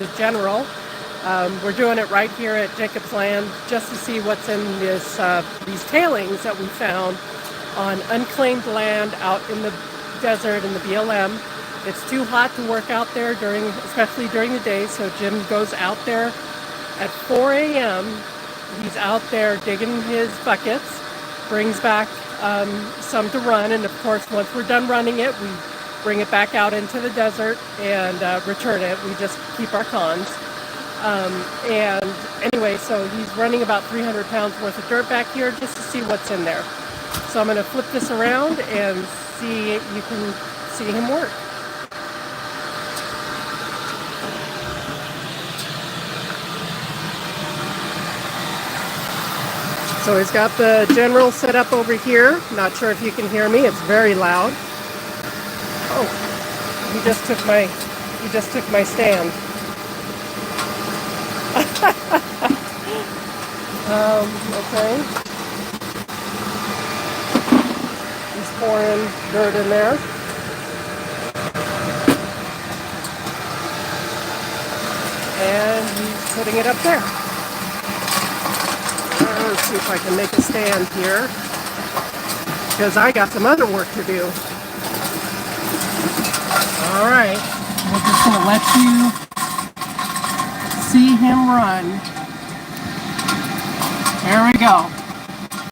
the general. We're doing it right here at Jacob's Land just to see what's in this these tailings that we found on unclaimed land out in the desert in the BLM. It's too hot to work out there especially during the day, so Jim goes out there at 4 a.m. He's out there digging his buckets, brings back some to run, and of course once we're done running it, we bring it back out into the desert and return it. We just keep our cons. And anyway, so he's running about 300 pounds worth of dirt back here just to see what's in there. So I'm going to flip this around and see, you can see him work. So he's got the general set up over here. Not sure if you can hear me. It's very loud. Oh, he just took my stand. Okay. He's pouring dirt in there. And he's putting it up there. Let's see if I can make a stand here, because I got some other work to do. All right, we're just going to let you see him run. There we go.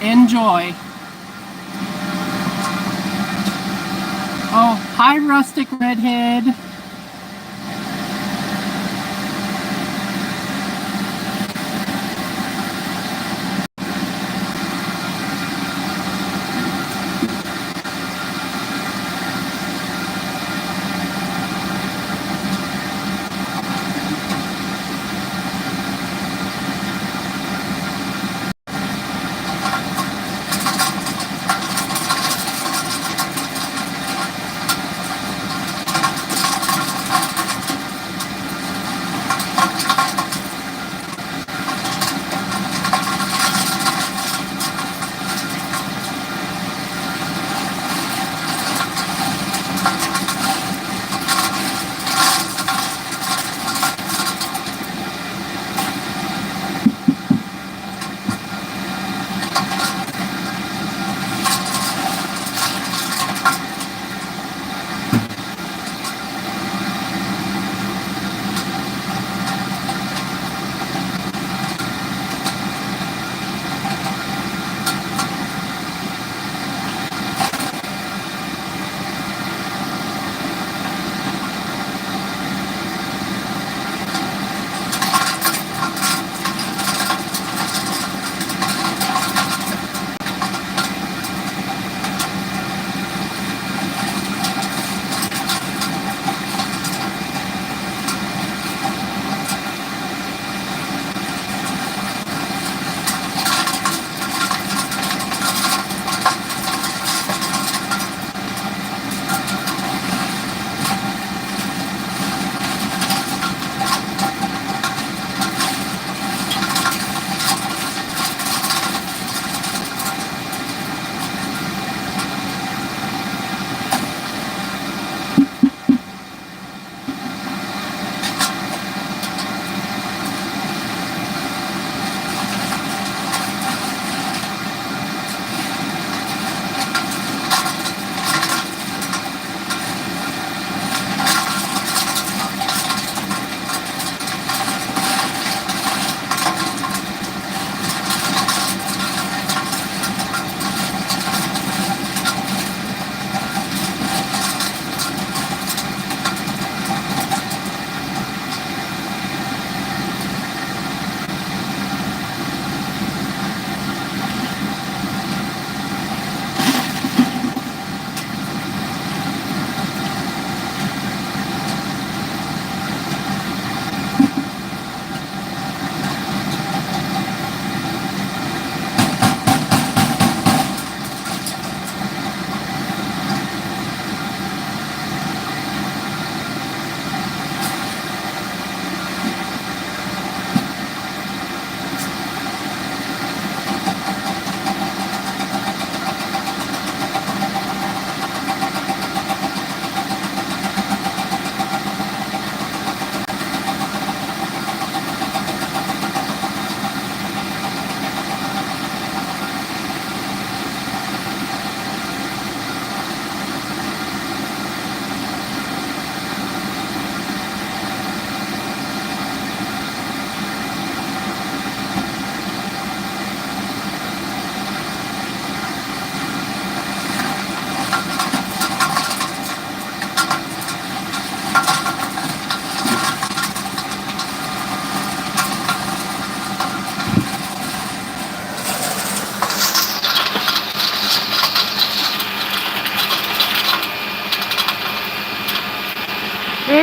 Enjoy. Oh, hi, Rustic Redhead.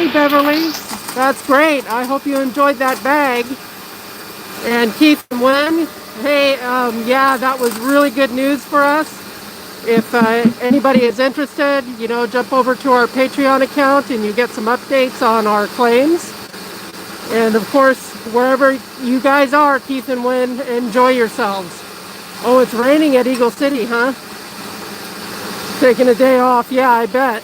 you, Beverly. That's great. I hope you enjoyed that bag. And Keith and Wen, hey, yeah, that was really good news for us. If anybody is interested, you know, jump over to our Patreon account and you get some updates on our claims. And of course, wherever you guys are, Keith and Wen, enjoy yourselves. Oh, it's raining at Eagle City, huh? Taking a day off, yeah, I bet.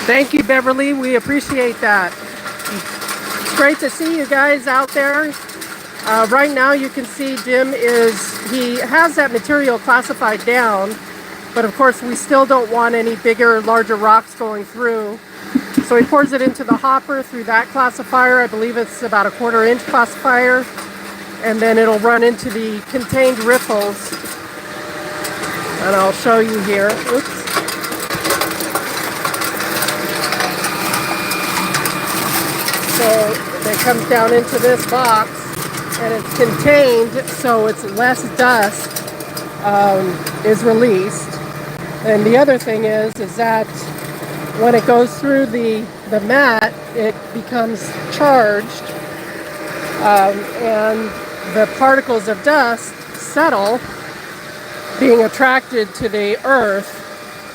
Thank you, Beverly. We appreciate that. It's great to see you guys out there. Right now you can see Jim he has that material classified down, but of course we still don't want any bigger, larger rocks going through. So he pours it into the hopper through that classifier. I believe it's about a 1/4 inch classifier. And then it'll run into the contained riffles. And I'll show you here. Oops. So it comes down into this box and it's contained so it's less dust is released. And the other thing is that when it goes through the mat, it becomes charged and the particles of dust settle, being attracted to the earth,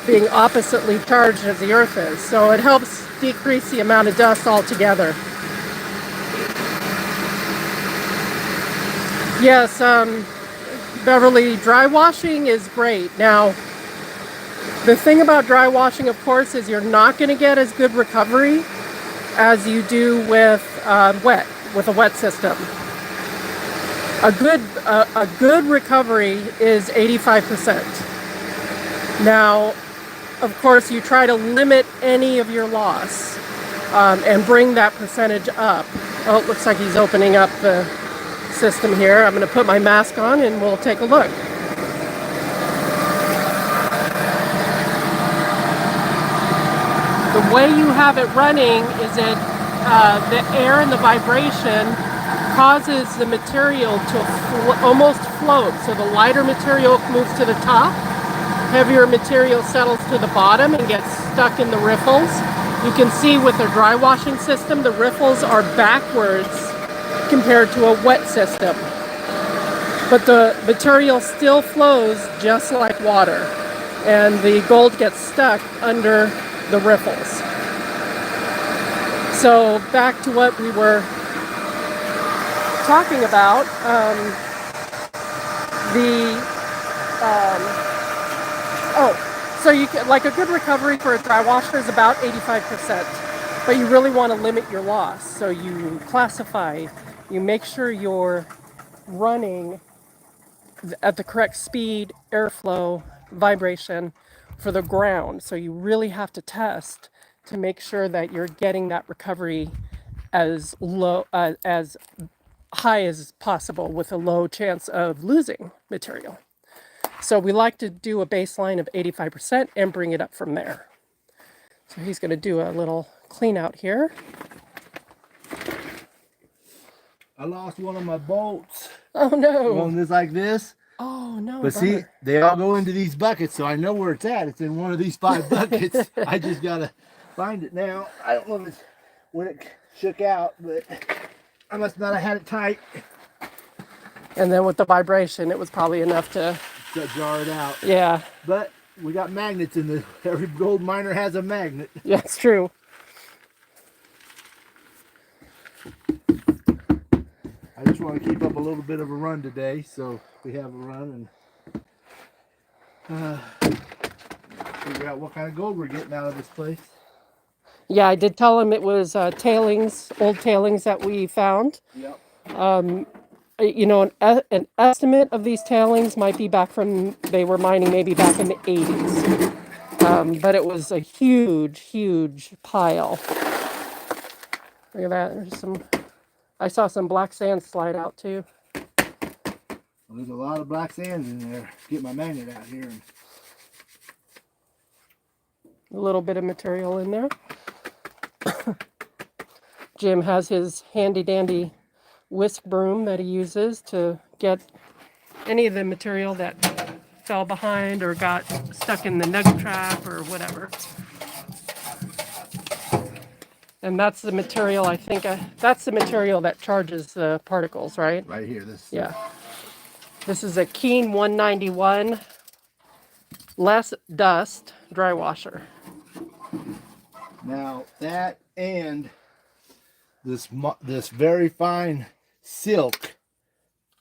being oppositely charged as the earth is. So it helps decrease the amount of dust altogether. Yes, Beverly, dry washing is great. Now, the thing about dry washing, of course, is you're not going to get as good recovery as you do with a wet system. A good recovery is 85%. Now, of course, you try to limit any of your loss and bring that percentage up. Oh, it looks like he's opening up the system here. I'm going to put my mask on and we'll take a look. The way you have it running is that the air and the vibration causes the material to almost float. So the lighter material moves to the top, heavier material settles to the bottom and gets stuck in the riffles. You can see with the dry washing system, the riffles are backwards compared to a wet system. But the material still flows just like water, and the gold gets stuck under the riffles. So back to what we were talking about, so you can, like, a good recovery for a dry washer is about 85%, but you really want to limit your loss. So you classify, you make sure you're running at the correct speed, airflow, vibration for the ground. So you really have to test to make sure that you're getting that recovery as low, as high as possible with a low chance of losing material. So we like to do a baseline of 85% and bring it up from there. So he's going to do a little clean out here. I lost one of my bolts. Oh no. One is like this. Oh no. But see, they all go into these buckets, so I know where it's at. It's in one of these 5 buckets. I just gotta find it now. I don't know if it's when it shook out, but I must not have had it tight. And then with the vibration, it was probably enough to jar it out. Yeah. But we got magnets in the. Every gold miner has a magnet. Yeah, it's true. I just want to keep up a little bit of a run today, so we have a run and figure out what kind of gold we're getting out of this place. Yeah, I did tell him it was tailings, old tailings that we found. Yep. You know, an estimate of these tailings might be back from, they were mining maybe back in the 80s. But it was a huge, huge pile. Look at that. There's some, I saw some black sand slide out too. Well, there's a lot of black sand in there. Get my magnet out here. A little bit of material in there. Jim has his handy dandy whisk broom that he uses to get any of the material that fell behind or got stuck in the nugget trap or whatever. And that's the material, I think, that's the material that charges the particles, right? Right here. This. Yeah. This is a Keen 191 less dust dry washer. Now that and this very fine silk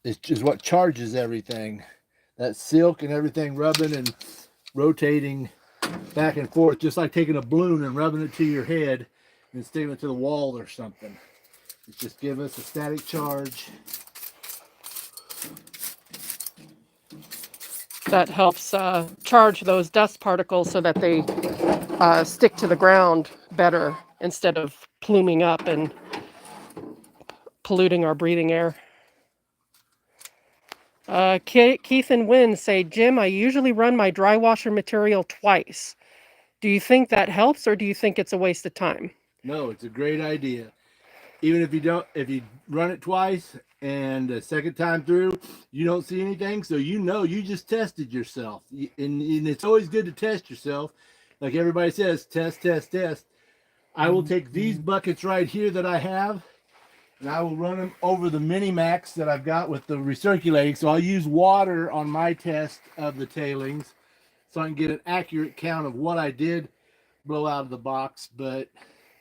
is just what charges everything. That silk and everything rubbing and rotating back and forth, just like taking a balloon and rubbing it to your head and sticking it to the wall or something. It's just give us a static charge. That helps charge those dust particles so that they stick to the ground better instead of pluming up and polluting our breathing air. Keith and Wynn say, Jim, I usually run my dry washer material twice. Do you think that helps, or do you think it's a waste of time? No, it's a great idea. Even if you run it twice and the second time through, you don't see anything, so you just tested yourself. And it's always good to test yourself. Like everybody says, test, test, test. I will take these buckets right here that I have, and I will run them over the mini max that I've got with the recirculating. So I'll use water on my test of the tailings so I can get an accurate count of what I did blow out of the box. But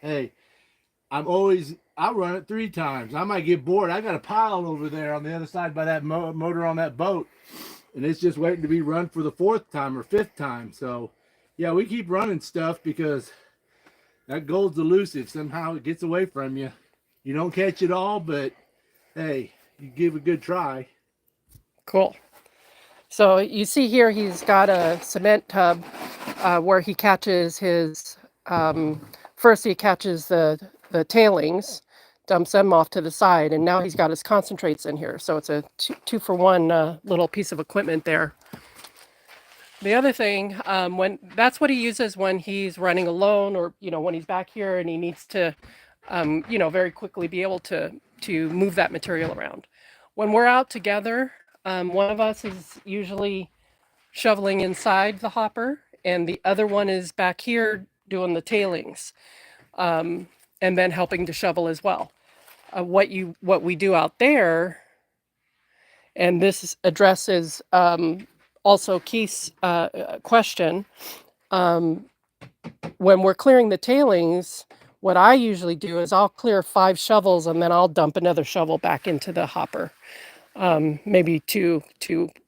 hey, I'll run it 3 times. I might get bored. I got a pile over there on the other side by that motor on that boat, and it's just waiting to be run for the 4th time or 5th time. So yeah, we keep running stuff because that gold's elusive. Somehow it gets away from you. You don't catch it all, but hey, you give it a good try. Cool. So you see here he's got a cement tub where he catches his, first he catches the tailings, dumps them off to the side, and now he's got his concentrates in here. So it's a two-for-one little piece of equipment there. The other thing, that's what he uses when he's running alone, or when he's back here and he needs to, very quickly be able to move that material around. When we're out together, one of us is usually shoveling inside the hopper, and the other one is back here doing the tailings, and then helping to shovel as well. What we do out there, and this addresses also Keith's question. When we're clearing the tailings, what I usually do is I'll clear 5 shovels and then I'll dump another shovel back into the hopper. Maybe two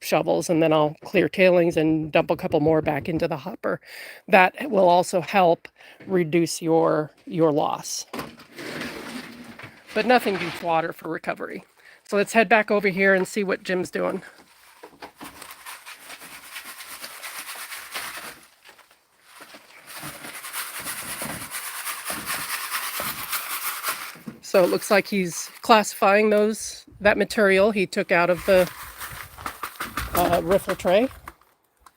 shovels, and then I'll clear tailings and dump a couple more back into the hopper. That will also help reduce your loss. But nothing beats water for recovery. So let's head back over here and see what Jim's doing. So it looks like he's classifying that material he took out of the riffle tray.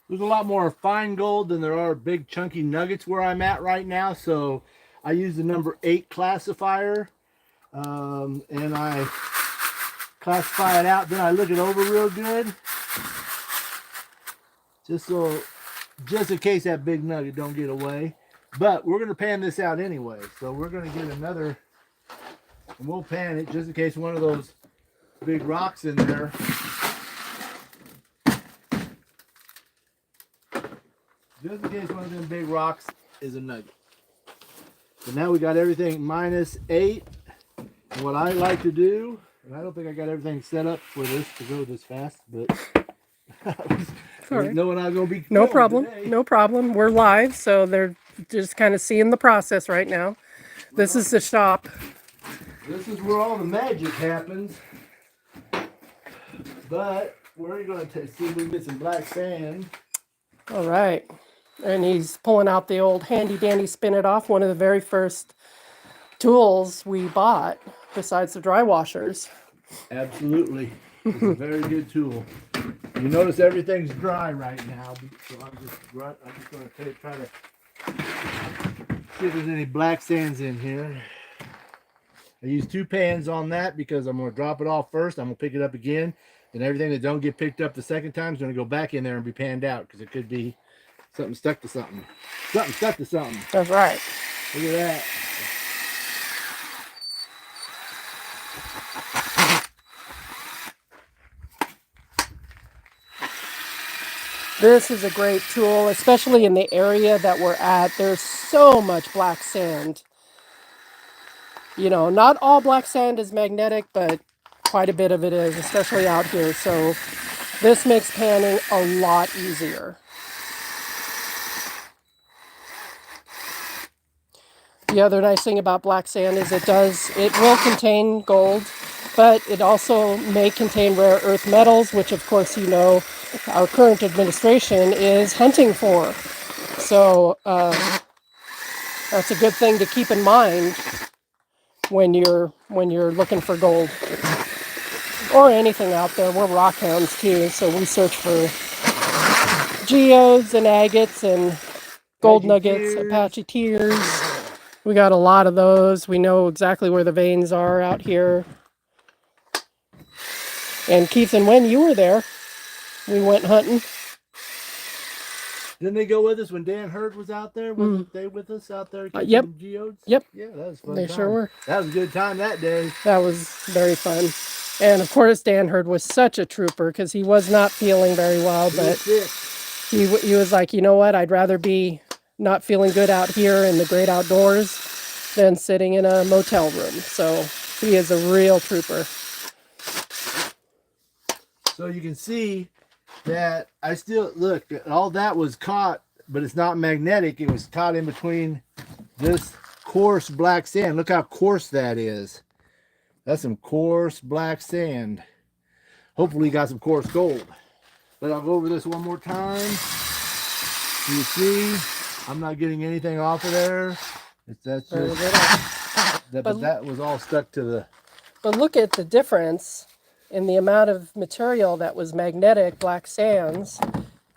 There's a lot more fine gold than there are big chunky nuggets where I'm at right now, so I use the number 8 classifier, and I classify it out. Then I look it over real good, just in case that big nugget don't get away. But we're gonna pan this out anyway, so we're gonna get another, and we'll pan it just in case one of those big rocks in there. Just in case one of them big rocks is a nugget. So now we got everything -8. And what I like to do, and I don't think I got everything set up for this to go this fast, but All right. Knowing I'm gonna be No filming problem. today. No problem. We're live, so they're just kind of seeing the process right now. This is the shop. This is where all the magic happens. But we're gonna see if we can get some black sand. All right. And he's pulling out the old handy dandy spin it off, one of the very first tools we bought besides the dry washers. Absolutely. It's a very good tool. You notice everything's dry right now, so I'm just going to try to see if there's any black sands in here. I use 2 pans on that because I'm going to drop it off first. I'm going to pick it up again. And everything that don't get picked up the second time is going to go back in there and be panned out because it could be something stuck to something. Something stuck to something. That's right. Look at that. This is a great tool, especially in the area that we're at. There's so much black sand. You know, not all black sand is magnetic, but quite a bit of it is, especially out here. So this makes panning a lot easier. The other nice thing about black sand is it will contain gold, but it also may contain rare earth metals, which of course you know our current administration is hunting for. So that's a good thing to keep in mind when you're looking for gold or anything out there. We're rock hounds too, so we search for geodes and agates and gold nuggets, Apache tears. We got a lot of those. We know exactly where the veins are out here. And Keith and Wen, you were there. We went hunting. Didn't they go with us when Dan Hurd was out there? Wasn't they with us out there catching Yep. geodes? Yep. Yeah, that was fun. They sure were. That was a good time that day. That was very fun. And of course, Dan Hurd was such a trooper because he was not feeling very well, but he was like, you know what? I'd rather be not feeling good out here in the great outdoors than sitting in a motel room. So he is a real trooper. So you can see that I still look, all that was caught, but it's not magnetic. It was caught in between this coarse black sand. Look how coarse that is. That's some coarse black sand. Hopefully you got some coarse gold. But I'll go over this one more time. You see, I'm not getting anything off of there. That's just, but that was all stuck to the... But look at the difference in the amount of material that was magnetic, black sands,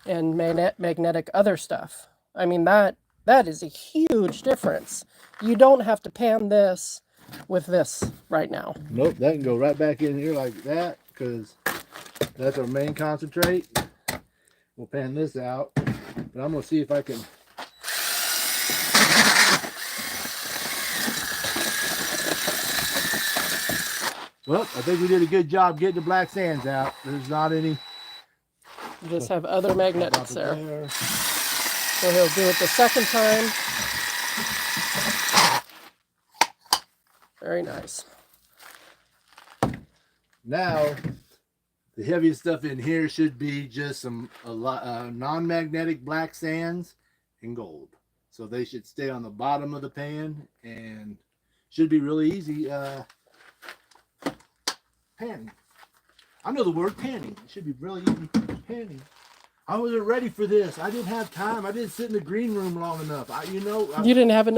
and magnetic other stuff. I mean, that is a huge difference. You don't have to pan this with this right now. Nope, that can go right back in here like that because that's our main concentrate. We'll pan this out, but I'm going to see if I can... Well, I think we did a good job getting the black sands out. There's not any... You just have other magnetics there. So he'll do it the second time. Very nice. Now, the heaviest stuff in here should be just some non-magnetic black sands and gold. So they should stay on the bottom of the pan and should be really easy panning. I know the word panning. It should be really easy panning. I wasn't ready for this. I didn't have time. I didn't sit in the green room long enough. You didn't have enough